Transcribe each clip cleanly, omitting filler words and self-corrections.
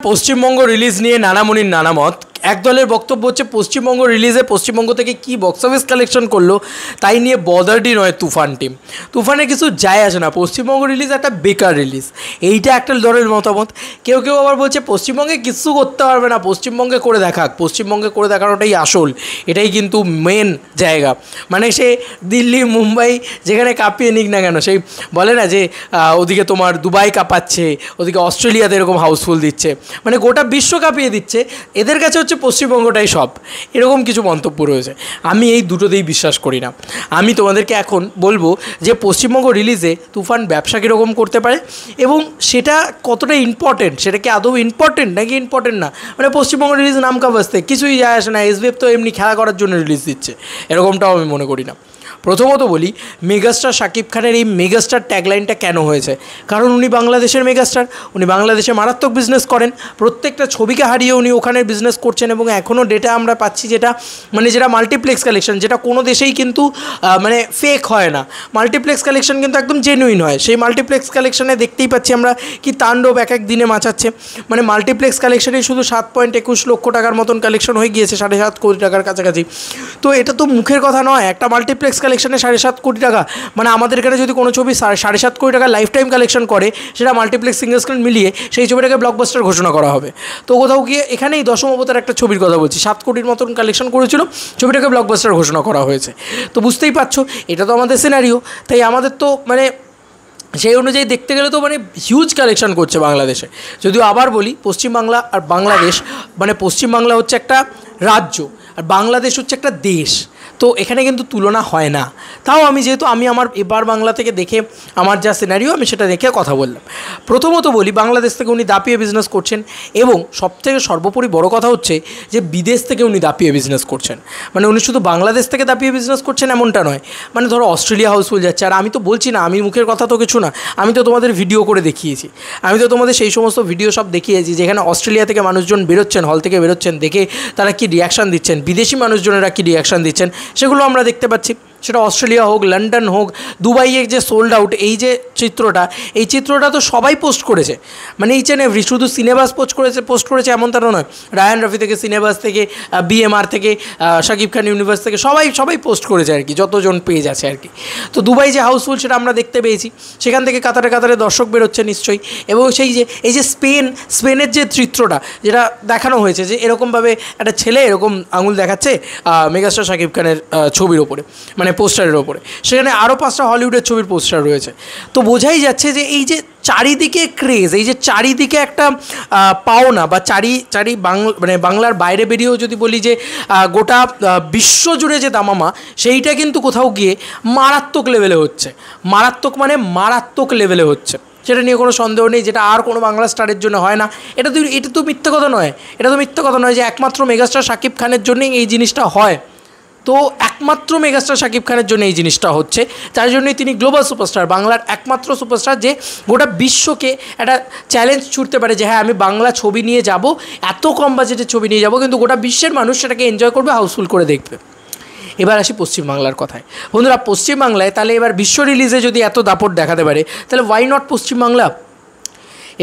Paschimbanga release নিয়ে নানামুনির নানা মত। এক দলের বক্তব্য হচ্ছে পশ্চিমবঙ্গ রিলিজে পশ্চিমবঙ্গ থেকে কী বক্স অফিস কালেকশন করলো তাই নিয়ে বদারডি নয় তুফান টিম। তুফানে কিছু যায় আসে না, পশ্চিমবঙ্গ রিলিজ একটা বেকার রিলিজ, এইটা একটা দলের মতামত। কেউ কেউ আবার বলছে পশ্চিমবঙ্গে কিছু করতে পারবে না, পশ্চিমবঙ্গে করে দেখাক, পশ্চিমবঙ্গে করে দেখানোটাই আসল, এটাই কিন্তু মেন জায়গা। মানে সে দিল্লি মুম্বাই যেখানে কাঁপিয়ে নিক না কেন, সেই বলে না যে ওদিকে তোমার দুবাই কাঁপাচ্ছে, ওদিকে অস্ট্রেলিয়াতে এরকম হাউসফুল দিচ্ছে, মানে গোটা বিশ্ব কাঁপিয়ে দিচ্ছে, এদের কাছে হচ্ছে পশ্চিমবঙ্গটাই সব, এরকম কিছু মন্তব্য রয়েছে। আমি এই দুটোতেই বিশ্বাস করি না। আমি তোমাদেরকে এখন বলবো যে পশ্চিমবঙ্গ রিলিজে তুফান ব্যবসা কীরকম করতে পারে এবং সেটা কতটা ইম্পর্টেন্ট, সেটা কি আদৌ ইম্পর্টেন্ট নাকি ইম্পর্টেন্ট না। মানে পশ্চিমবঙ্গ রিলিজ নাম কা বাস্তে কিছুই যায় আসে না, এসবিএফ তো এমনি খেলা করার জন্য রিলিজ দিচ্ছে, এরকমটাও আমি মনে করি না। প্রথমত বলি, মেগাস্টার শাকিব খানের এই মেগাস্টার ট্যাগলাইনটা কেন হয়েছে? কারণ উনি বাংলাদেশের মেগাস্টার, উনি বাংলাদেশে মারাত্মক বিজনেস করেন, প্রত্যেকটা ছবিকে হারিয়ে উনি ওখানে বিজনেস করছেন এবং এখনও ডেটা আমরা পাচ্ছি যেটা যেটা মাল্টিপ্লেক্স কালেকশন, যেটা কোনো দেশেই কিন্তু মানে ফেক হয় না, মাল্টিপ্লেক্স কালেকশন কিন্তু একদম জেনুইন হয়। সেই মাল্টিপ্লেক্স কালেকশনে দেখতেই পাচ্ছি আমরা কি তাণ্ডব এক এক দিনে মাচাচ্ছে। মানে মাল্টিপ্লেক্স কালেকশনে শুধু 7.21 লক্ষ টাকার মতন কালেকশন হয়ে গিয়েছে, 7.5 কোটি টাকার কাছাকাছি। তো এটা তো মুখের কথা নয়, একটা মাল্টিপ্লেক্স কালেকশনে 7.5 কোটি টাকা, মানে আমাদের এখানে যদি কোনো ছবি 7.5 কোটি টাকা লাইফ টাইম কালেকশন করে, সেটা মাল্টিপ্লেক্স সিঙ্গল স্ক্রিন মিলিয়ে সেই ছবিটাকে ব্লকবাস্টার ঘোষণা করা হবে। তো কোথাও গিয়ে এখানেই দশম অবতার একটা ছবির কথা বলছি, 7 কোটির মতন কালেকশন করেছিল, ছবিটাকে ব্লকবাস্টার ঘোষণা করা হয়েছে। তো বুঝতেই পারছো এটা তো আমাদের সিনারিও, তাই আমাদের তো মানে সেই অনুযায়ী দেখতে গেলে তো মানে হিউজ কালেকশন করছে বাংলাদেশে। যদিও আবার বলি, পশ্চিমবাংলা আর বাংলাদেশ, মানে পশ্চিমবাংলা হচ্ছে একটা রাজ্য আর বাংলাদেশ হচ্ছে একটা দেশ, তো এখানে কিন্তু তুলনা হয় না। তাও আমি যেহেতু আমার এবার বাংলা থেকে দেখে আমার যা সিনারিও আমি সেটা দেখে কথা বললাম। প্রথমত বলি, বাংলাদেশ থেকে উনি দাপিয়ে বিজনেস করছেন এবং সবথেকে সর্বোপরি বড় কথা হচ্ছে যে বিদেশ থেকে উনি দাপিয়ে বিজনেস করছেন। মানে উনি শুধু বাংলাদেশ থেকে দাপিয়ে বিজনেস করছেন এমনটা নয়, মানে ধরো অস্ট্রেলিয়া হাউসফুল যাচ্ছে, আর আমি তো বলছি না, আমি মুখের কথা তো কিছু না, আমি তো তোমাদের ভিডিও করে দেখিয়েছি, আমি তো তোমাদের সেই সমস্ত ভিডিও সব দেখিয়েছি যেখানে অস্ট্রেলিয়া থেকে মানুষজন বেরোচ্ছেন, হল থেকে বেরোচ্ছেন, দেখে তারা কি রিয়াকশান দিচ্ছেন, বিদেশি মানুষজনেরা কি রিয়াকশান দিচ্ছেন, সেগুলো আমরা দেখতে পাচ্ছি। সেটা অস্ট্রেলিয়া হোক, লন্ডন হোক, দুবাইয়ের যে সোল্ড আউট এই যে চিত্রটা, এই চিত্রটা তো সবাই পোস্ট করেছে, মানে ইচ অ্যান্ড এভরি, শুধু সিনেবাস পোস্ট করেছে এমন তারও নয়, রায়ান রফি থেকে, সিনেবাস থেকে, বিএমআর থেকে, শাকিব খান ইউনিভার্স থেকে, সবাই পোস্ট করেছে আর কি, যতজন পেজ আছে আর কি। তো দুবাই যে হাউসফুল সেটা আমরা দেখতে পেয়েছি, সেখান থেকে কাতারে কাতারে দর্শক বেরোচ্ছে নিশ্চয়ই। এবং এই যে স্পেনের যে চিত্রটা যেটা দেখানো হয়েছে, যে এরকমভাবে একটা ছেলে এরকম আঙুল দেখাচ্ছে মেগাস্টার শাকিব খানের ছবির ওপরে, মানে পোস্টারের ওপরে, সেখানে আরও 5টা হলিউডের ছবির পোস্টার রয়েছে। তো বোঝাই যাচ্ছে যে এই যে চারিদিকে ক্রেজ, এই যে চারিদিকে একটা পাওনা বা মানে বাংলার বাইরে বেরিয়েও যদি বলি যে গোটা বিশ্ব জুড়ে যে দামামা, সেইটা কিন্তু কোথাও গিয়ে মারাত্মক লেভেলে হচ্ছে, মারাত্মক লেভেলে হচ্ছে, সেটা নিয়ে কোনো সন্দেহ নেই, যেটা আর কোনো বাংলা স্টারের জন্য হয় না। এটা তো মিথ্যে কথা নয়, যে একমাত্র মেগাস্টার শাকিব খানের জন্যই এই জিনিসটা হয়। তো একমাত্র মেগাস্টার শাকিব খানের জন্য এই জিনিসটা হচ্ছে, তার জন্যই তিনি গ্লোবাল সুপারস্টার, বাংলার একমাত্র সুপারস্টার যে গোটা বিশ্বকে একটা চ্যালেঞ্জ ছুটতে পারে যে হ্যাঁ আমি বাংলা ছবি নিয়ে যাব, এত কম বাজেটের ছবি নিয়ে যাব, কিন্তু গোটা বিশ্বের মানুষ সেটাকে এনজয় করবে, হাউসফুল করে দেখবে। এবার আসি পশ্চিমবাংলার কথায়। বন্ধুরা, পশ্চিমবাংলায় তাহলে এবার বিশ্ব রিলিজে যদি এত দাপট দেখাতে পারে, তাহলে ওয়াই নট পশ্চিমবাংলা?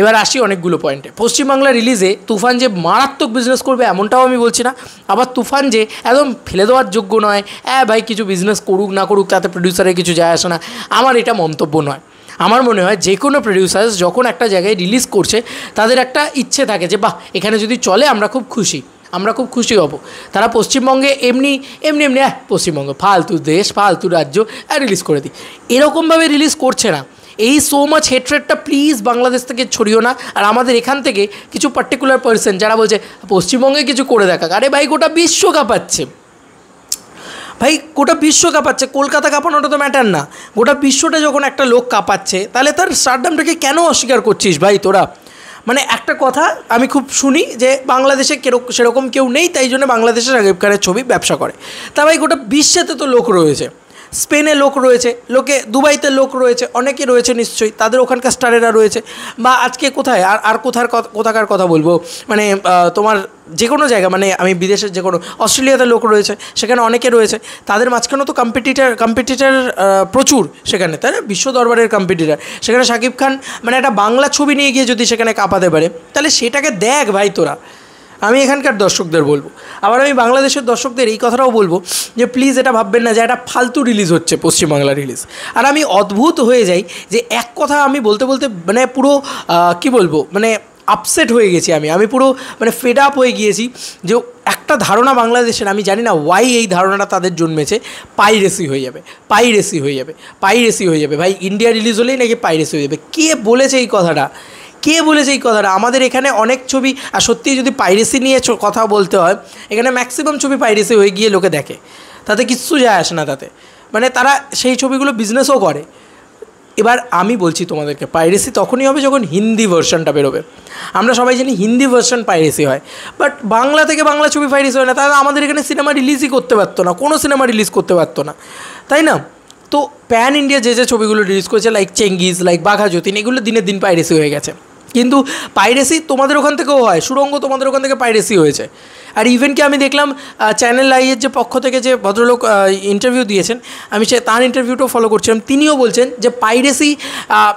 এবার আসি অনেকগুলো পয়েন্টে। পশ্চিমবাংলা রিলিজে তুফান যে মারাত্মক বিজনেস করবে এমনটাও আমি বলছি না, আবার তুফান যে একদম ফেলে দেওয়ার যোগ্য নয়, ভাই কিছু বিজনেস করুক না করুক তাতে প্রডিউসারের কিছু যায় আসে না, আমার এটা মন্তব্য নয়। আমার মনে হয় যে কোনো প্রডিউসার্স যখন একটা জায়গায় রিলিজ করছে, তাদের একটা ইচ্ছে থাকে যে বাহ এখানে যদি চলে আমরা খুব খুশি হব। তারা পশ্চিমবঙ্গে এমনি পশ্চিমবঙ্গ ফালতু দেশ, ফালতু রাজ্য, রিলিজ করে দিই, এরকমভাবে রিলিজ করছে না। এই সো মাচ হেট্রেডটা প্লিজ বাংলাদেশ থেকে ছড়িও না। আর আমাদের এখান থেকে কিছু পার্টিকুলার পার্সন যারা বলছে পশ্চিমবঙ্গে কিছু করে দেখাক, আরে ভাই গোটা বিশ্ব কাঁপাচ্ছে, কলকাতা কাঁপানোটা তো ম্যাটার না, গোটা বিশ্বটা যখন একটা লোক কাঁপাচ্ছে তাহলে তার স্টারডামটাকে কেন অস্বীকার করছিস ভাই তোরা? মানে একটা কথা আমি খুব শুনি যে বাংলাদেশে সেরকম কেউ নেই, তাই জন্য বাংলাদেশের শাকিব খানের ছবি ব্যবসা করে। তা ভাই গোটা বিশ্বেতে তো লোক রয়েছে, স্পেনে লোক রয়েছে, দুবাইতে লোক রয়েছে, অনেকে রয়েছে নিশ্চয়ই, তাদের ওখানকার স্টারেরা রয়েছে। বা আজকে কোথায় আর কোথাকার কথা বলবো, মানে তোমার যে কোনো জায়গা, মানে আমি বিদেশের যে কোনো, অস্ট্রেলিয়াতে লোক রয়েছে, সেখানে অনেকে রয়েছে, তাদের মাঝখানেও তো কম্পিটিটার প্রচুর সেখানে, তাই না? বিশ্ব দরবারের কম্পিটিটার। সেখানে শাকিব খান মানে একটা বাংলা ছবি নিয়ে গিয়ে যদি সেখানে কাঁপাতে পারে, তাহলে সেটাকে দেখ ভাই তোরা। আমি এখানকার দর্শকদের বলবো, আবার আমি বাংলাদেশের দর্শকদের এই কথাটাও বলবো যে প্লিজ এটা ভাববেন না যে একটা ফালতু রিলিজ হচ্ছে পশ্চিমবাংলা রিলিজ। আর আমি অদ্ভুত হয়ে যাই যে এক কথা আমি বলতে মানে পুরো কি বলবো, মানে আপসেট হয়ে গেছি আমি পুরো মানে ফেড আপ হয়ে গিয়েছি যে একটা ধারণা বাংলাদেশের, আমি জানি না ওয়াই এই ধারণাটা তাদের জন্মেছে, পাইরেসি হয়ে যাবে ভাই, ইন্ডিয়া রিলিজ হলেই নাকি পাইরেসি হয়ে যাবে। কে বলেছে এই কথাটা? আমাদের এখানে অনেক ছবি, আর সত্যিই যদি পাইরেসি নিয়ে কথা বলতে হয়, এখানে ম্যাক্সিমাম ছবি পাইরেসি হয়ে গিয়ে লোকে দেখে, তাতে কিচ্ছু যায় আসে না তাতে, মানে তারা সেই ছবিগুলো বিজনেসও করে। এবার আমি বলছি তোমাদেরকে, পাইরেসি তখনই হবে যখন হিন্দি ভার্সনটা বেরোবে। আমরা সবাই জানি হিন্দি ভার্সন পাইরেসি হয়, বাট বাংলা থেকে বাংলা ছবি পাইরেসি হয় না। তাহলে আমাদের এখানে সিনেমা রিলিজই করতে পারতো না, কোনো সিনেমা রিলিজ করতে পারতো না, তাই না? তো প্যান ইন্ডিয়া যে ছবিগুলো রিলিজ করেছে, লাইক চেঙ্গিজ, লাইক বাঘা যতীন, এগুলো দিনের দিন পাইরেসি হয়ে গেছে। কিন্তু পাইরেসি তোমাদের ওখান থেকেও হয়, সুড়ঙ্গ তোমাদের ওখান থেকে পাইরেসি হয়েছে। আর ইভেন কি আমি দেখলাম চ্যানেল আইয়ের যে পক্ষ থেকে যে ভদ্রলোক ইন্টারভিউ দিয়েছেন, আমি তার ইন্টারভিউটাও ফলো করছিলাম, তিনিও বলছেন যে পাইরেসি,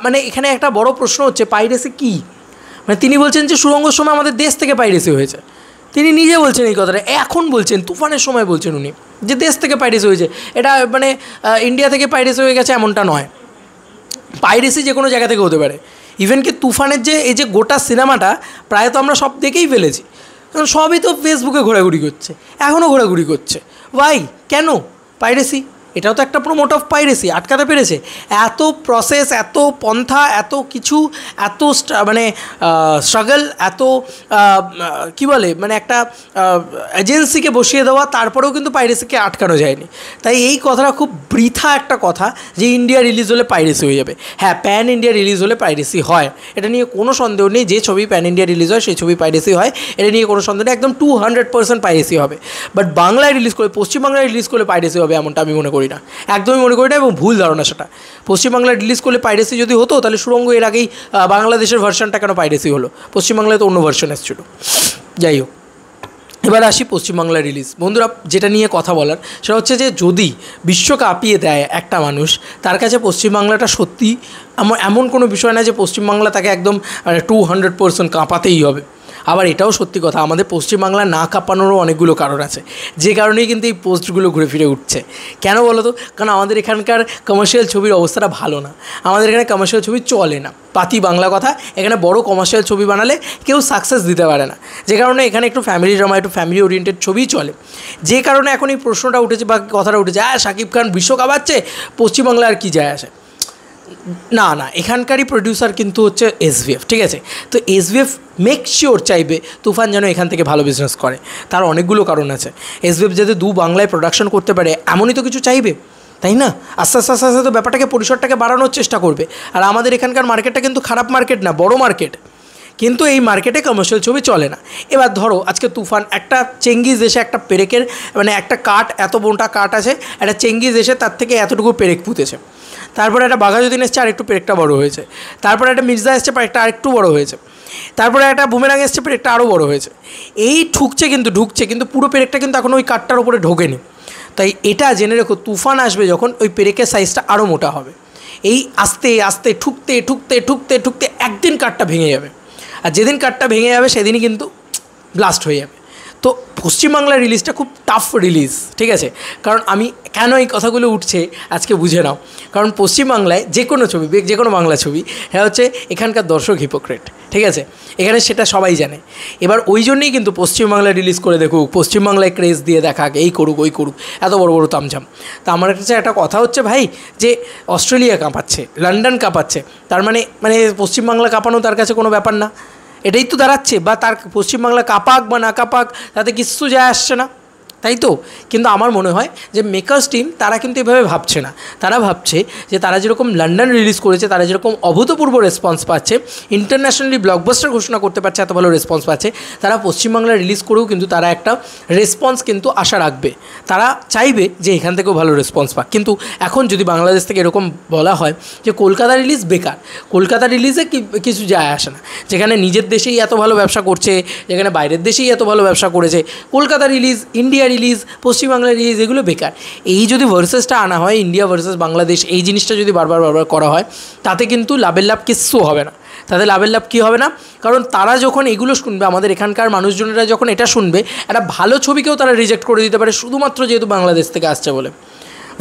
মানে এখানে একটা বড় প্রশ্ন হচ্ছে পাইরেসি কী। মানে তিনি বলছেন যে সুড়ঙ্গর সময় আমাদের দেশ থেকে পাইরেসি হয়েছে, তিনি নিজে বলছেন এই কথাটা, এখন বলছেন, তুফানের সময় বলছেন উনি, যে দেশ থেকে পাইরেসি হয়েছে। এটা মানে ইন্ডিয়া থেকে পাইরেসি হয়ে গেছে এমনটা নয়, পাইরেসি যে কোনো জায়গা থেকে হতে পারে। ইভেন কি তুফানের যে এই যে গোটা সিনেমাটা প্রায় তো আমরা সব দেখেই ফেলেছি, কারণ সবই তো ফেসবুকে ঘোরাঘুরি করছে, এখনও ঘোরাঘুরি করছে। ভাই কেন পাইরেসি? এটাও তো একটা প্রমোট অফ পাইরেসি, আটকাতে পেরেছে। এত প্রসেস, এত পন্থা, এত কিছু, এত মানে স্ট্রাগল, এত কী বলে, মানে একটা এজেন্সিকে বসিয়ে দেওয়া, তারপরেও কিন্তু পাইরেসিকে আটকানো যায়নি। তাই এই কথাটা খুব বৃথা একটা কথা যে ইন্ডিয়া রিলিজ হলে পাইরেসি হয়ে যাবে। হ্যাঁ, প্যান ইন্ডিয়া রিলিজ হলে পাইরেসি হয়, এটা নিয়ে কোনো সন্দেহ নেই। যে ছবি প্যান ইন্ডিয়া রিলিজ হয় সেই ছবি পাইরেসি হয়, এটা নিয়ে কোনো সন্দেহ নেই, একদম 200% পাইরেসি হবে। বাট বাংলায় রিলিজ করে, পশ্চিমবাংলায় রিলিজ করলে পাইরেসি হবে এমনটা আমি মনে করি না, একদমই মনে করি না, এবং ভুল ধারণা সেটা। পশ্চিমবাংলায় রিলিজ করলে পাইরেসি যদি হতো, তাহলে সুড়ঙ্গ এর আগেই বাংলাদেশের ভার্সনটা কেন পাইরেসি হলো? পশ্চিমবাংলায় তো অন্য ভার্সন এসেছিল। যাই হোক, এবার আসি পশ্চিমবাংলার রিলিজ। বন্ধুরা, যেটা নিয়ে কথা বলার সেটা হচ্ছে যে যদি বিশ্ব কাঁপিয়ে দেয় একটা মানুষ, তার কাছে পশ্চিমবাংলাটা সত্যি এমন কোনো বিষয় না যে পশ্চিমবাংলা তাকে একদম 200% কাঁপাতেই হবে। আবার এটাও সত্যি কথা, আমাদের পশ্চিমবাংলা না কাঁপানোরও অনেকগুলো কারণ আছে, যে কারণেই কিন্তু এই পোস্টগুলো ঘুরে ফিরে উঠছে। কেন বলো তো? কারণ আমাদের এখানকার কমার্শিয়াল ছবির অবস্থাটা ভালো না, আমাদের এখানে কমার্শিয়াল ছবি চলে না, পাতি বাংলা কথা। এখানে বড় কমার্শিয়াল ছবি বানালে কেউ সাকসেস দিতে পারে না, যে কারণে এখানে একটু ফ্যামিলি ড্রামা, একটু ফ্যামিলি ওরিয়েন্টেড ছবিই চলে। যে কারণে এখন এই প্রশ্নটা উঠেছে বা কথাটা উঠেছে, শাকিব খান বিশ্ব কাঁপাচ্ছে, পশ্চিমবাংলা আর কী যায় আসে? না, এখানকারই প্রডিউসার কিন্তু হচ্ছে এসভিএফ, ঠিক আছে? তো এসভিএফ মেক শিওর চাইবে তুফান যেন এখান থেকে ভালো বিজনেস করে, তার অনেকগুলো কারণ আছে। এসভিএফ যাতে বাংলায় প্রোডাকশন করতে পারে এমনই তো কিছু চাইবে, তাই না? আস্তে আস্তে আস্তে আস্তে তো ব্যাপারটাকে, পরিসরটাকে বাড়ানোর চেষ্টা করবে। আর আমাদের এখানকার মার্কেটটা কিন্তু খারাপ মার্কেট না, বড় মার্কেট, কিন্তু এই মার্কেটে কমার্শিয়াল ছবি চলে না। এবার ধরো আজকে তুফান, একটা চেঙ্গিজ এসে একটা পেরেকের, মানে একটা কাঠ, এত বোনটা কাঠ আছে, একটা চেঙ্গিজ এসে তার থেকে এতটুকু পেরেক পুঁতেছে, তারপরে একটা বাঘা যতীন এসছে, আরেকটু পেরেকটা বড়ো হয়েছে, তারপরে একটা মির্জা এসছে, পেরেকটা আরেকটু বড়ো হয়েছে, তারপরে একটা বুমেরাং এসছে, পেরেকটা আরও বড়ো হয়েছে। এই ঢুকছে কিন্তু পুরো পেরেকটা কিন্তু এখন ওই কাঠটার উপরে ঢোকেনি। তাই এটা জেনে রেখো, তুফান আসবে যখন, ওই পেরেকের সাইজটা আরও মোটা হবে। এই আস্তে আস্তে ঠুকতে একদিন কাঠটা ভেঙে যাবে, আর যেদিন কাঠটা ভেঙে যাবে সেদিনই কিন্তু ব্লাস্ট হয়ে যাবে। তো পশ্চিমবাংলার রিলিজটা খুব টাফ রিলিজ, ঠিক আছে? কারণ আমি কেন এই কথাগুলো উঠছে আজকে বুঝে নাও। কারণ পশ্চিমবাংলায় যে কোনো ছবি, যে কোনো বাংলা ছবি, হ্যাঁ হচ্ছে এখানকার দর্শক হিপোক্রেট, ঠিক আছে? এখানে সেটা সবাই জানে। এবার ওই জন্যই কিন্তু পশ্চিমবাংলায় রিলিজ করে দেখুক, পশ্চিমবাংলায় ক্রেজ দিয়ে দেখাক, এই করুক ওই করুক, এত বড় বড় তামঝাম। তা আমার কাছে একটা কথা হচ্ছে ভাই, যে অস্ট্রেলিয়া কাঁপাচ্ছে, লন্ডন কাঁপাচ্ছে, তার মানে পশ্চিমবাংলা কাঁপানো তার কাছে কোনো ব্যাপার না, এটাই তো দাঁড়াচ্ছে। বা তার পশ্চিমবাংলা কাঁপাক বা না কাঁপাক তাতে কিচ্ছু যায় আসছে না, তাই তো? কিন্তু আমার মনে হয় যে মেকার্স টিম তারা কিন্তু এভাবে ভাবছে না। তারা ভাবছে যে তারা যেরকম লন্ডন রিলিজ করেছে, তারা যেরকম অভূতপূর্ব রেসপন্স পাচ্ছে, ইন্টারন্যাশনালি ব্লকবাস্টার ঘোষণা করতে পারছে, এত ভালো রেসপন্স পাচ্ছে, তারা পশ্চিমবাংলা রিলিজ করেও কিন্তু তারা একটা রেসপন্স কিন্তু আশা রাখবে। তারা চাইবে যে এখান থেকেও ভালো রেসপন্স পাক। কিন্তু এখন যদি বাংলাদেশ থেকে এরকম বলা হয় যে কলকাতা রিলিজ বেকার, কলকাতা রিলিজে কিছু যায় আসে না, যেখানে নিজের দেশেই এত ভালো ব্যবসা করছে, যেখানে বাইরের দেশেই এত ভালো ব্যবসা করেছে, Kolkata release, India release, Paschimbangla release, এগুলো বেকার। এই যদি ভার্সেসটা আনা হয়, ইন্ডিয়া ভার্সেস বাংলাদেশ, এই জিনিসটা যদি বারবার করা হয়, তাতে কিন্তু লাভের লাভ কিচ্ছু হবে না। তাদের লাভের লাভ কী হবে না? কারণ তারা যখন এগুলো শুনবে, আমাদের এখানকার মানুষজনেরা যখন এটা শুনবে, একটা ভালো ছবিকেও তারা রিজেক্ট করে দিতে পারে শুধুমাত্র যেহেতু বাংলাদেশ থেকে আসছে বলে,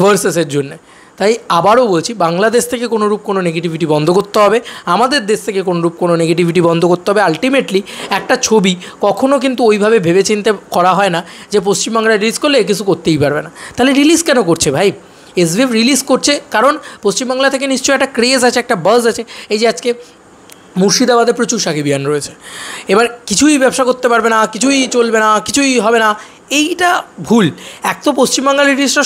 ভার্সেসের জন্যে। তাই আবারও বলছি, বাংলাদেশ থেকে কোনোরূপ কোনো নেগেটিভিটি বন্ধ করতে হবে, আমাদের দেশ থেকে কোনোরূপ কোনো নেগেটিভিটি বন্ধ করতে হবে। আলটিমেটলি একটা ছবি কখনও কিন্তু ওইভাবে ভেবেচিন্তে করা হয় না যে পশ্চিমবাংলায় রিলিজ করলে কিছু করতেই পারবে না। তাহলে রিলিজ কেন করছে ভাই? এসভিএফ রিলিজ করছে কারণ পশ্চিমবাংলা থেকে নিশ্চয়ই একটা ক্রেজ আছে, একটা বাজ আছে। এই যে আজকে মুর্শিদাবাদে প্রচুর সাকিবিয়ান রয়েছে, এবার কিছুই ব্যবসা করতে পারবে না, কিছুই চলবে না, কিছুই হবে না, এইটা ভুল। এক তো পশ্চিমবাংলা রিলিজটা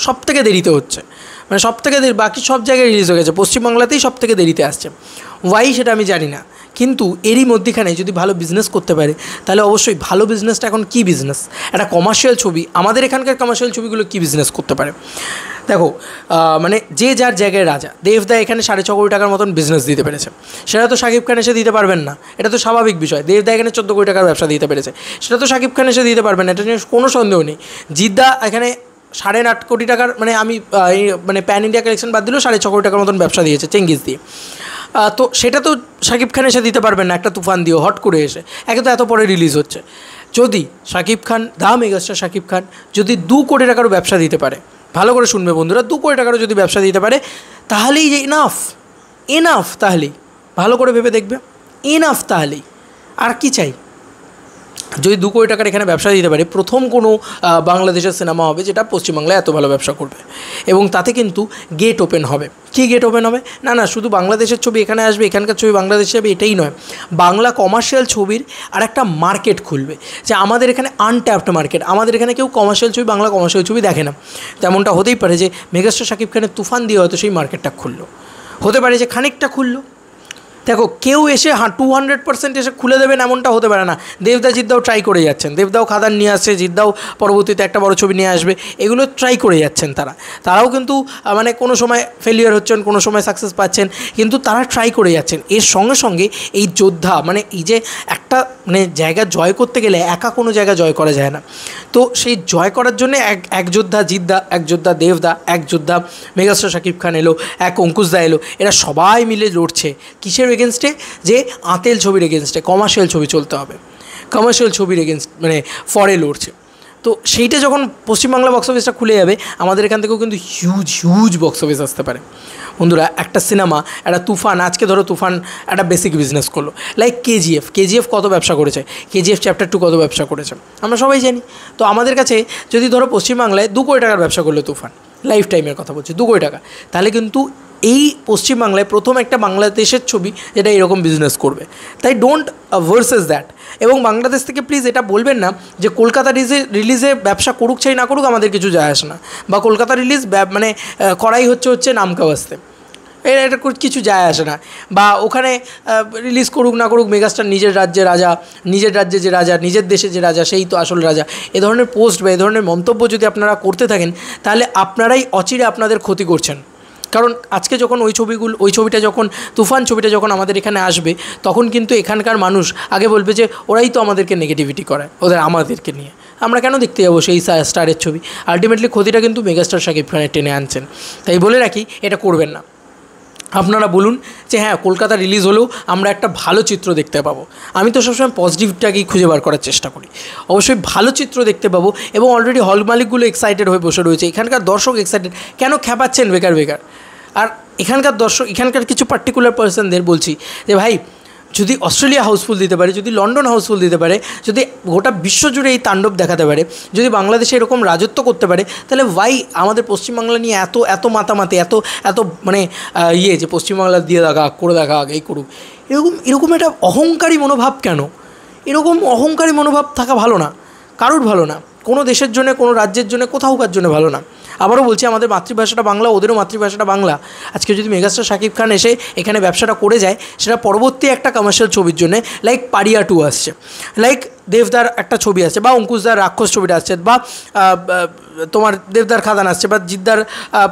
সব থেকে দেরিতে হচ্ছে, মানে সব থেকে দেরি, বাকি সব জায়গায় রিলিজ হয়ে গেছে, পশ্চিমবাংলাতেই সব থেকে দেরিতে আসছে। ওয়াই সেটা আমি জানি না, কিন্তু এরই মধ্যেখানে যদি ভালো বিজনেস করতে পারে তাহলে অবশ্যই ভালো বিজনেসটা এখন কী বিজনেস, একটা কমার্শিয়াল ছবি, আমাদের এখানকার কমার্শিয়াল ছবিগুলো কী বিজনেস করতে পারে দেখো। মানে যে যার জায়গায় রাজা, দেবদা এখানে 6.5 কোটি টাকার মতন বিজনেস দিতে পেরেছে, সেটা তো শাকিব খান এসে দিতে পারবেন না, এটা তো স্বাভাবিক বিষয়। দেবদা এখানে 14 কোটি টাকার ব্যবসা দিতে পেরেছে, সেটা তো শাকিব খান এসে দিতে পারবেন না, এটা নিয়ে কোনো সন্দেহ নেই। জিদ্দা এখানে 8.5 কোটি টাকার, মানে আমি মানে প্যান ইন্ডিয়া কালেকশন বাদ দিলেও 6.5 কোটি টাকার মতন ব্যবসা দিয়েছে চেঙ্গিস দিয়ে। তো সেটা তো শাকিব খান এসে দিতে পারবেন না, একটা তুফান দিয়েও হট করে এসে, একে তো এত পরে রিলিজ হচ্ছে। যদি শাকিব খান, মেগাস্টার শাকিব খান যদি 2 কোটি টাকারও ব্যবসা দিতে পারে, ভালো করে শুনবে বন্ধুরা, 2 কোটি টাকারও যদি ব্যবসা দিতে পারে, তাহলেই যে এনাফ, তাহলেই ভালো করে ভেবে দেখবে, এনাফ, তাহলেই আর কি চাই। যদি 2 কোটি টাকার এখানে ব্যবসা দিতে পারে, প্রথম কোনো বাংলাদেশের সিনেমা হবে যেটা পশ্চিমবাংলায় এত ভালো ব্যবসা করবে, এবং তাতে কিন্তু গেট ওপেন হবে। কী গেট ওপেন হবে? না শুধু বাংলাদেশের ছবি এখানে আসবে, এখানকার ছবি বাংলাদেশে যাবে, এটাই নয়, বাংলা কমার্শিয়াল ছবির আর একটা মার্কেট খুলবে, যে আমাদের এখানে আনট্যাপড মার্কেট। আমাদের এখানে কেউ কমার্শিয়াল ছবি, বাংলা কমার্শিয়াল ছবি দেখে না, তেমনটা হতেই পারে যে মেগাস্টার শাকিব খানের তুফান দিয়ে হয়তো সেই মার্কেটটা খুললো, হতে পারে যে খানিকটা খুললো। দেখো, কেউ এসে 200% এসে খুলে দেবেন এমনটা হতে পারে না। দেবদা, জিদ্দাও ট্রাই করে যাচ্ছেন, দেবদাও খাদান নিয়ে আসছে, জিদ্দাও পরবর্তীতে একটা বড় ছবি নিয়ে আসবে, এগুলো ট্রাই করে যাচ্ছেন তারাও কিন্তু মানে কোনো সময় ফেলিয়ার হচ্ছেন, কোনো সময় সাকসেস পাচ্ছেন, কিন্তু তারা ট্রাই করে যাচ্ছেন। এর সঙ্গে সঙ্গে এই যোদ্ধা, মানে এই যে একটা মানে জায়গা জয় করতে গেলে একা কোনো জায়গা জয় করা যায় না, তো সেই জয় করার জন্য এক যোদ্ধা জিদ্দা, এক যোদ্ধা দেবদা, এক যোদ্ধা মেগাস্টার শাকিব খান এলো, এক অঙ্কুশদা এলো, এরা সবাই মিলে লড়ছে কিসের এগেনস্টে? যে আঁতেল ছবির এগেনস্টে, কমার্শিয়াল ছবি চলতে হবে, কমার্শিয়াল ছবির এগেনস্ট, মানে ফরে লড়ছে। তো সেইটা যখন পশ্চিমবাংলা বক্স অফিসটা খুলে যাবে, আমাদের এখান থেকেও কিন্তু হিউজ বক্স অফিস আসতে পারে। বন্ধুরা, একটা সিনেমা, একটা তুফান, আজকে ধরো তুফান একটা বেসিক বিজনেস করলো, লাইক কেজিএফ কত ব্যবসা করেছে, কেজিএফ চ্যাপ্টার 2 কত ব্যবসা করেছে আমরা সবাই জানি। তো আমাদের কাছে যদি ধরো পশ্চিমবাংলায় 2 কোটি টাকার ব্যবসা করলো তুফান, লাইফ টাইমের কথা বলছি, 2 কোটি টাকা, তাহলে কিন্তু এই পশ্চিমবাংলায় প্রথম একটা বাংলাদেশের ছবি যেটা এরকম বিজনেস করবে। তাই ডোন্ট ভার্সেস দ্যাট। এবং বাংলাদেশ থেকে প্লিজ এটা বলবেন না যে কলকাতা রিলিজে ব্যবসা করুক চাই না করুক আমাদের কিছু যায় আসে না, বা কলকাতা রিলিজ মানে করাই হচ্ছে নামকা বাস্তে, এটা কিছু যায় আসে না, বা ওখানে রিলিজ করুক না করুক, মেগাস্টার নিজের রাজ্যে রাজা, নিজের রাজ্যে যে রাজা, নিজের দেশে যে রাজা, সেই তো আসল রাজা। এ ধরনের পোস্ট বা এ ধরনের মন্তব্য যদি আপনারা করতে থাকেন, তাহলে আপনারাই অচিরে আপনাদের ক্ষতি করছেন। কারণ আজকে যখন ওই ছবিটা যখন তুফান ছবিটা যখন আমাদের এখানে আসবে, তখন কিন্তু এখানকার মানুষ আগে বলবে যে ওরাই তো আমাদেরকে নেগেটিভিটি করে, আমাদেরকে নিয়ে আমরা কেন দেখতে যাবো সেই স্টারের ছবি। আলটিমেটলি ক্ষতিটা কিন্তু মেগাস্টার শাকিব খানের টেনে আনছেন। তাই বলে রাখি, এটা করবেন না। আপনারা বলুন যে হ্যাঁ, কলকাতা রিলিজ হলেও আমরা একটা ভালো চিত্র দেখতে পাবো। আমি তো সবসময় পজিটিভটাকেই খুঁজে বার করার চেষ্টা করি, অবশ্যই ভালো চিত্র দেখতে পাবো। এবং অলরেডি হল মালিকগুলো এক্সাইটেড হয়ে বসে রয়েছে, এখানকার দর্শক এক্সাইটেড, কেন খেপাচ্ছেন বেকার। আর এখানকার দর্শক, এখানকার কিছু পার্টিকুলার পার্সনদের বলছি যে ভাই, যদি অস্ট্রেলিয়া হাউসফুল দিতে পারে, যদি লন্ডন হাউসফুল দিতে পারে, যদি গোটা বিশ্বজুড়ে এই তাণ্ডব দেখাতে পারে, যদি বাংলাদেশে এরকম রাজত্ব করতে পারে, তাহলে ভাই আমাদের পশ্চিমবাংলা নিয়ে এত মাতামাতি, এত মানে যে পশ্চিমবাংলা দিয়ে দেখা করে দেখা এই করুক, এরকম একটা অহংকারী মনোভাব কেন? এরকম অহংকারী মনোভাব থাকা ভালো না, কারোর ভালো না। কোনো দেশের জন্য, কোনো রাজ্যের জন্য, কোথাওকার জন্য ভালো না। আবারও বলছি, আমাদের মাতৃভাষাটা বাংলা, ওদেরও মাতৃভাষাটা বাংলা। আজকে যদি মেগাস্টার শাকিব খান এসে এখানে ব্যবসাটা করে যায়, সেটা পরবর্তী একটা কমার্শিয়াল ছবির জন্য, লাইক পারিয়া 2 আসছে, লাইক দেবদার একটা ছবি আসছে, বা অঙ্কুশদার রাক্ষস ছবিটা আসছে, বা তোমার দেবদার খাদান আসছে, বা জিদ্দার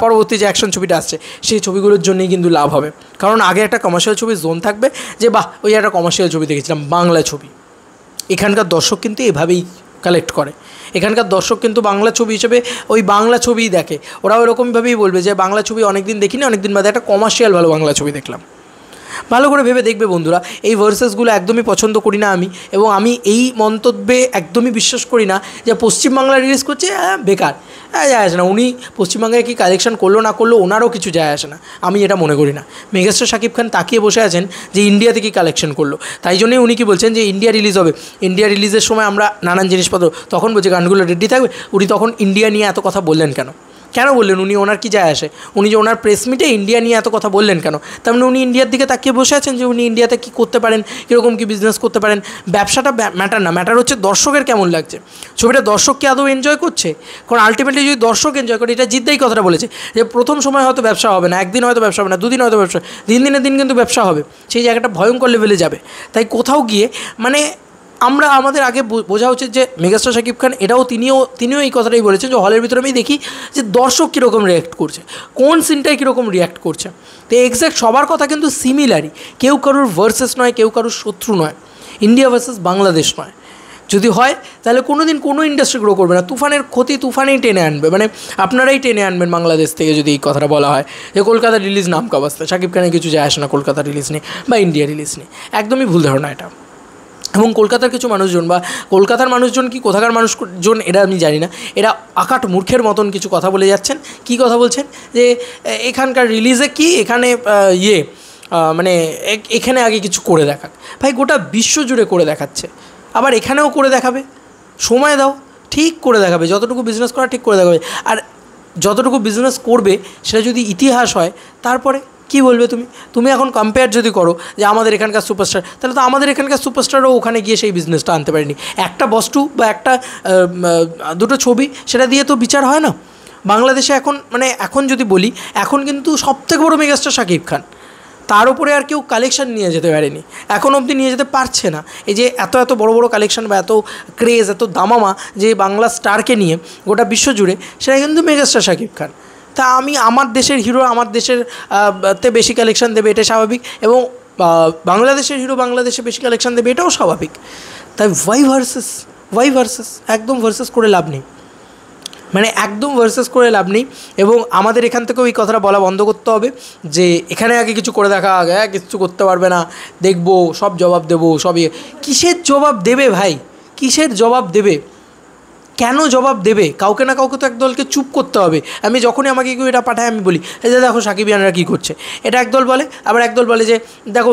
পরবর্তী যে অ্যাকশন ছবিটা আসছে, সেই ছবিগুলোর জন্যই কিন্তু লাভ হবে। কারণ আগে একটা কমার্শিয়াল ছবির জোন থাকবে যে বাহ, ওই একটা কমার্শিয়াল ছবি দেখেছিলাম, বাংলা ছবি। এখানকার দর্শক কিন্তু এভাবেই কালেক্ট করে। এখানকার দর্শক কিন্তু বাংলা ছবি হিসেবে ওই বাংলা ছবিই দেখে। ওরা ওরকমভাবেই বলবে যে বাংলা ছবি অনেক দিন দেখিনি, অনেক দিন বাদে একটা কমার্শিয়াল ভালো বাংলা ছবি দেখলাম। ভালো করে ভেবে দেখবে বন্ধুরা, এই ভার্সেসগুলো একদমই পছন্দ করি না আমি, এবং আমি এই মন্তব্যে একদমই বিশ্বাস করি না যে পশ্চিমবাংলা রিলিজ করছে বেকার, যায় আসে না। উনি পশ্চিমবাংলায় কী কালেকশন করলো না করলো ওনারও কিছু যায় আসে না, আমি এটা মনে করি না। মেগাস্টার শাকিব খান তাকিয়ে বসে আছেন যে ইন্ডিয়াতে কী কালেকশন করলো, তাই জন্যই উনি কি বলছেন যে ইন্ডিয়া রিলিজ হবে, ইন্ডিয়া রিলিজের সময় আমরা নানান জিনিসপত্র, তখন বলছে গানগুলো রেডি থাকবে। উনি তখন ইন্ডিয়া নিয়ে এত কথা বললেন কেন বললেন? উনি ওনার কি যায় আসে? উনি যে ওনার প্রেস মিটে ইন্ডিয়া নিয়ে এত কথা বললেন কেন? তার মানে উনি ইন্ডিয়ার দিকে তাকিয়ে বসে আছেন যে উনি ইন্ডিয়াতে কী করতে পারেন, কীরকম কী বিজনেস করতে পারেন। ব্যবসাটা ম্যাটার না, ম্যাটার হচ্ছে দর্শকের কেমন লাগছে, ছবিটা দর্শককে আদৌ এনজয় করছে। কারণ আলটিমেটলি যদি দর্শক এনজয় করে, এটা জিদ্দাই কথাটা বলেছে যে প্রথম সময় হয়তো ব্যবসা হবে না, একদিন হয়তো ব্যবসা হবে না, দুদিন হয়তো ব্যবসা, দিনের দিন কিন্তু ব্যবসা হবে, সেই জায়গাটা ভয়ঙ্কর লেভেলে যাবে। তাই কোথাও গিয়ে মানে আমরা আমাদের আগে বোঝা উচিত যে মেগাস্টার শাকিব খান তিনিও এই কথাটাই বলেছেন যে হলের ভিতরে আমি দেখি যে দর্শক কীরকম রিয়্যাক্ট করছে, কোন সিনটায় কীরকম রিয়্যাক্ট করছে। তো এক্স্যাক্ট সবার কথা কিন্তু সিমিলারই, কেউ কারুর ভার্সেস নয়, কেউ কারুর শত্রু নয়, ইন্ডিয়া ভার্সেস বাংলাদেশ নয়। যদি হয় তাহলে কোনো দিন কোনো ইন্ডাস্ট্রি গ্রো করবে না। তুফানের ক্ষতি তুফানেই টেনে আনবে, মানে আপনারাই টেনে আনবেন বাংলাদেশ থেকে যদি এই কথাটা বলা হয় যে কলকাতা রিলিজ নাম কাবাস্তা, শাকিব খানের কিছু যায় আসে না কলকাতা রিলিজ নেই বা ইন্ডিয়া রিলিজ নেই, একদমই ভুল ধারণা এটা। এবং কলকাতার কিছু মানুষজন বা কলকাতার মানুষজন কি কোথাকার মানুষজন এটা আমি জানি না, এরা আকাট মূর্খের মতন কিছু কথা বলে যাচ্ছেন। কি কথা বলছেন যে এখানকার রিলিজে কি এখানে মানে এখানে আগে কিছু করে দেখাক। ভাই গোটা বিশ্ব জুড়ে করে দেখাচ্ছে, আবার এখানেও করে দেখাবে, সময় দাও, ঠিক করে দেখাবে, যতটুকু বিজনেস করা ঠিক করে দেখাবে। আর যতটুকু বিজনেস করবে সেটা যদি ইতিহাস হয়, তারপরে কী বলবে তুমি এখন কম্পেয়ার যদি করো যে আমাদের এখানকার সুপারস্টার, তাহলে তো আমাদের এখানকার সুপারস্টারও ওখানে গিয়ে সেই বিজনেসটা আনতে পারেনি। একটা বস্তু বা একটা দুটো ছবি, সেটা দিয়ে তো বিচার হয় না। বাংলাদেশে এখন যদি বলি, এখন কিন্তু সবথেকে বড় মেগাস্টার শাকিব খান, তার উপরে আর কেউ কালেকশন নিয়ে যেতে পারেনি, এখন অবধি নিয়ে যেতে পারছে না। এই যে এত বড় বড় কালেকশন বা এত ক্রেজ, এত দামামা যে বাংলা স্টারকে নিয়ে গোটা বিশ্ব জুড়ে, সেটা কিন্তু মেগাস্টার শাকিব খান। তা আমার দেশের হিরো আমার দেশের তে বেশি কালেকশন দেবে, এটা স্বাভাবিক, এবং বাংলাদেশের হিরো বাংলাদেশে বেশি কালেকশন দেবে, এটাও স্বাভাবিক। তাই ওয়াই ভার্সেস একদম ভার্সেস করে লাভ নেই, মানে একদম ভার্সেস করে লাভ নেই। এবং আমাদের এখান থেকেও এই কথাটা বলা বন্ধ করতে হবে যে এখানে আগে কিছু করে দেখা, আগে কিছু করতে পারবে না, দেখবো সব জবাব দেবো, সবই। কিসের জবাব দেবে ভাই, কিসের জবাব দেবে? কেন জবাব দেবে? কাউকে না কাউকে তো একদলকে চুপ করতে হবে। আমি যখনই আমাকে কেউ এটা পাঠায় আমি বলি এই যে দেখো সাকিবিয়ানরা কী করছে, এটা একদল বলে। আবার একদল বলে যে দেখো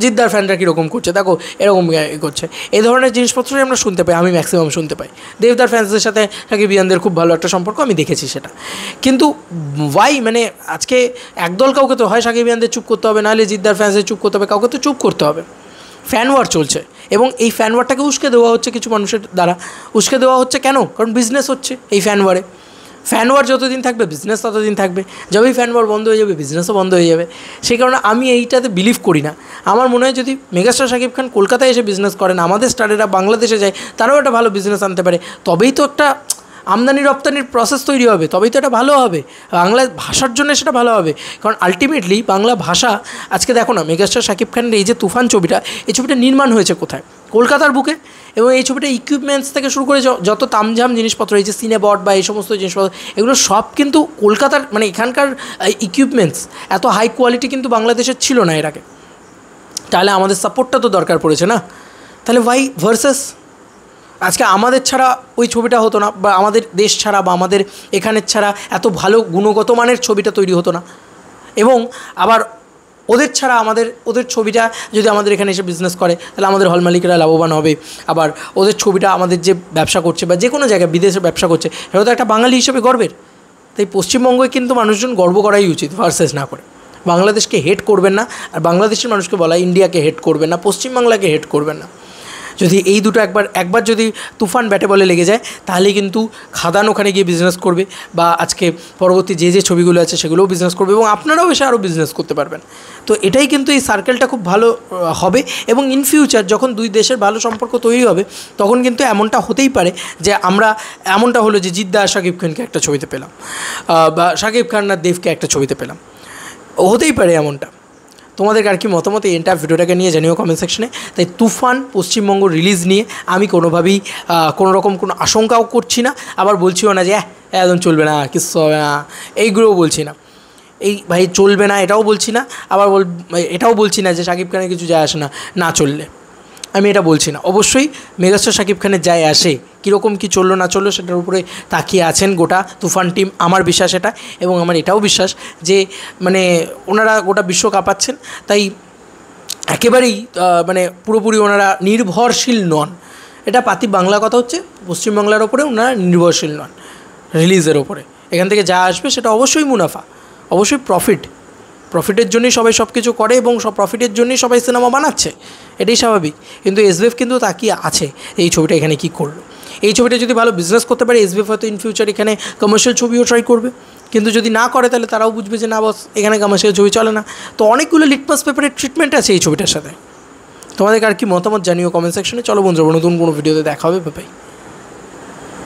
জিদ্দার ফ্যানরা কীরকম করছে, দেখো এরকম করছে। এই ধরনের জিনিসপত্রই আমরা শুনতে পাই, আমি ম্যাক্সিমাম শুনতে পাই। দেবদার ফ্যান্সদের সাথে সাকিবিয়ানদের খুব ভালো একটা সম্পর্ক, আমি দেখেছি সেটা। কিন্তু মানে আজকে একদল কাউকে তো হয় সাকিবিয়ানদের চুপ করতে হবে, নাহলে জিদ্দার ফ্যান্সদের চুপ করতে হবে, কাউকে তো চুপ করতে হবে। ফ্যান ওয়ার চলছে, এবং এই ফ্যান ওয়ারটাকে উস্কে দেওয়া হচ্ছে কিছু মানুষের দ্বারা। উস্কে দেওয়া হচ্ছে কেন? কারণ বিজনেস হচ্ছে এই ফ্যান ওয়ারে। ফ্যান ওয়ার যতদিন থাকবে বিজনেস ততদিন থাকবে, যবেই ফ্যান ওয়ার বন্ধ হয়ে যাবে বিজনেসও বন্ধ হয়ে যাবে। সেই কারণে আমি এইটাতে বিলিভ করি না। আমার মনে হয় যদি মেগাস্টার শাকিব খান কলকাতায় এসে বিজনেস করেন, আমাদের স্টারেরা বাংলাদেশে যায়, তারাও একটা ভালো বিজনেস আনতে পারে, তবেই তো একটা আমদানি রপ্তানির প্রসেস তৈরি হবে, তবেই তো এটা ভালো হবে, বাংলা ভাষার জন্য সেটা ভালো হবে। কারণ আলটিমেটলি বাংলা ভাষা, আজকে দেখো না মেগাস্টার শাকিব খানের এই যে তুফান ছবিটা, এই ছবিটা নির্মাণ হয়েছে কোথায়? কলকাতার বুকে। এবং এই ছবিটা ইকুইপমেন্টস থেকে শুরু করে যত তামঝাম জিনিসপত্র, এই যে সিনেবট বা এই সমস্ত জিনিসপত্র, এগুলো সব কিন্তু কলকাতার, মানে এখানকার ইকুইপমেন্টস এত হাই কোয়ালিটি কিন্তু বাংলাদেশের ছিল না এর আগে। তাহলে আমাদের সাপোর্টটা তো দরকার পড়েছে না? তাহলে ওয়াই ভার্সেস? আজকে আমাদের ছাড়া ওই ছবিটা হতো না, বা আমাদের দেশ ছাড়া বা আমাদের এখানের ছাড়া এত ভালো গুণগত মানের ছবিটা তৈরি হতো না। এবং আবার ওদের ছাড়া ওদের ছবিটা যদি আমাদের এখানে এসে বিজনেস করে, তাহলে আমাদের হল মালিকেরা লাভবান হবে। আবার ওদের ছবিটা আমাদের যে ব্যবসা করছে বা যে কোনো জায়গায় বিদেশে ব্যবসা করছে, সেটা তো একটা বাঙালি হিসেবে গর্বের। তাই পশ্চিমবঙ্গে কিন্তু মানুষজন গর্ব করাই উচিত, ভার্সেস না করে। বাংলাদেশকে হেট করবেন না, আর বাংলাদেশের মানুষকে বলা ইন্ডিয়াকে হেট করবেন না, পশ্চিমবাংলাকে হেট করবেন না। যদি এই দুটো একবার যদি তুফান ব্যাটে বলে লেগে যায় তাহলে কিন্তু খাদান ওখানে গিয়ে বিজনেস করবে, বা আজকে পরবর্তী যে ছবিগুলো আছে সেগুলোও বিজনেস করবে, এবং আপনারাও এসে আরও বিজনেস করতে পারবেন। তো এটাই কিন্তু এই সার্কেলটা খুব ভালো হবে, এবং ইন ফিউচার যখন দুই দেশের ভালো সম্পর্ক তৈরি হবে তখন কিন্তু এমনটা হতেই পারে যে আমরা এমনটা হলো যে জিদ্দা আর শাকিব খানকে একটা ছবিতে পেলাম, বা শাকিব খান আর দেবকে একটা ছবিতে পেলাম, হতেই পারে এমনটা। তোমাদের আর কি মতামত এই এন্টার ভিডিওটাকে নিয়ে জানিও কমেন্ট সেকশনে। তাই তুফান পশ্চিমবঙ্গ রিলিজ নিয়ে আমি কোনোভাবেই কোনো রকম কোনো আশঙ্কাও করছি না, আবার বলছিও না যে একদম চলবে না, কিচ্ছু হবে না, এইগুলোও বলছি না। এই ভাই চলবে না এটাও বলছি না, আবার এটাও বলছি না যে শাকিব খানের কিছু যায় আসে না না চললে, আমি এটা বলছি না। অবশ্যই মেগাস্টার শাকিব খানের যায় আসে, কীরকম কী চললো না চললো সেটার উপরে তাকিয়ে আছেন গোটা তুফান টিম, আমার বিশ্বাস এটা, এবং আমার এটাও বিশ্বাস যে মানে ওনারা গোটা বিশ্ব কাঁপাচ্ছেন, তাই একেবারেই মানে পুরোপুরি ওনারা নির্ভরশীল নন। এটা পাতি বাংলা কথা হচ্ছে, পশ্চিমবাংলার ওপরে ওনারা নির্ভরশীল নন রিলিজের ওপরে। এখান থেকে যা আসবে সেটা অবশ্যই মুনাফা, অবশ্যই প্রফিটের জন্যই সবাই সব কিছু করে, এবং সব প্রফিটের জন্যই সবাই সিনেমা বানাচ্ছে, এটাই স্বাভাবিক। কিন্তু এসবিএফ কিন্তু তাকিয়ে আছে এই ছবিটা এখানে কী করলো। এই ছবিটা যদি ভালো বিজনেস করতে পারে এসবিএফ হয়তো ইন ফিউচার এখানে কমার্শিয়াল ছবিও ট্রাই করবে, কিন্তু যদি না করে তাহলে তারাও বুঝবে যে না বস এখানে কমার্শিয়াল ছবি চলে না। তো অনেকগুলো লিটমাস পেপারের ট্রিটমেন্ট আছে এই ছবিটার সাথে। তোমাদের আর কি মতামত জানিও কমেন্ট সেকশনে। চলো বন্ধুরা, নতুন কোনো ভিডিওতে দেখা হবে, বাই।